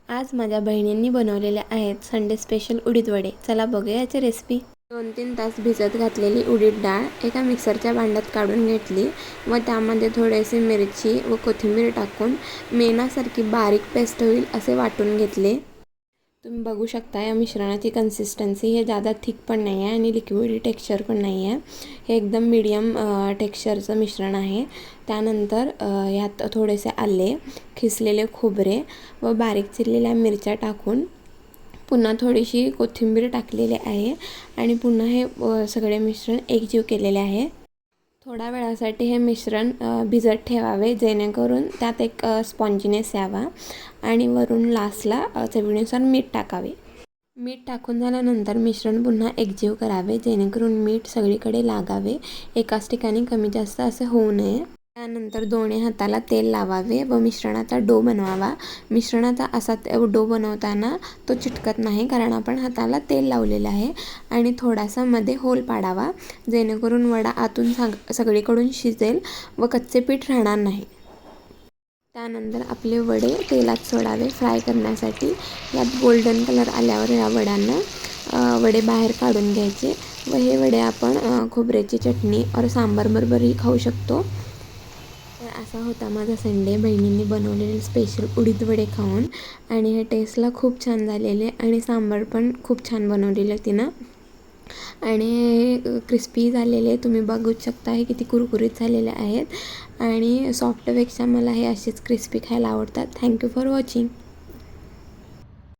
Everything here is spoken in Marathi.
आज माझ्या बहिणींनी बनवलेले आहेत संडे स्पेशल उडीद वडे. चला बघूया याची रेसिपी. 2-3 तास भिजत घातलेली उडीद डाळ एका मिक्सरच्या भांड्यात काढून घेतली व त्यामध्ये थोडेसे मिरची व कोथिंबीर टाकून मेणासारखी बारीक पेस्ट होईल असे वाटून घेतले. तुम्ही बघू शकता या मिश्रणाची कन्सिस्टन्सी हे ज़्यादा थिक पण नाही आहे आणि लिक्विड टेक्स्चर पण नाही आहे. हे एकदम मीडियम टेक्स्चरचं मिश्रण आहे. त्यानंतर यात थोडेसे आले, खिसलेले खोबरे व बारीक चिरलेल्या मिरच्या टाकून पुन्हा थोडीशी कोथिंबीर टाकलेली आहे आणि पुन्हा हे सगळे मिश्रण एकजीव केलेले आहे. थोड्या वेळासाठी हे मिश्रण भिजत ठेवावे जेणेकरून त्यात एक स्पॉन्जीनेस यावा आणि वरून लास्टला चवीनुसार मीठ टाकावे. मीठ टाकून झाल्यानंतर मिश्रण पुन्हा एकजीव करावे जेणेकरून मीठ सगळीकडे लागावे, एकाच ठिकाणी कमी जास्त असे होऊ नये. त्यानंतर दोन्ही हाताला तेल लावावे व मिश्रणाचा डो बनवावा. मिश्रणाचा असा डो बनवताना तो चिटकत नाही कारण आपण हाताला तेल लावलेलं आहे आणि थोडासा मध्ये होल पाडावा जेणेकरून वडा आतून सगळीकडून शिजेल व कच्चे पीठ राहणार नाही. त्यानंतर आपले वडे तेलात सोडावे फ्राय करण्यासाठी. यात गोल्डन कलर आल्यावर या वड्यांना वडे बाहेर काढून घ्यायचे व हे वडे आपण खोबऱ्याची चटणी और सांबारबरोबरही खाऊ शकतो. तर असा होता माझा संडे बहिणींनी बनवलेले स्पेशल उडीद वडे खाऊन आणि हे टेस्टला खूप छान झालेले आणि सांबार पण खूप छान बनवलेलं तिनं आणि हे क्रिस्पी झालेले तुम्ही बघू शकता. हे किती कुरकुरीत झालेले आहेत आणि सॉफ्टपेक्षा मला हे असेच क्रिस्पी खायला आवडतात. Thank you for watching.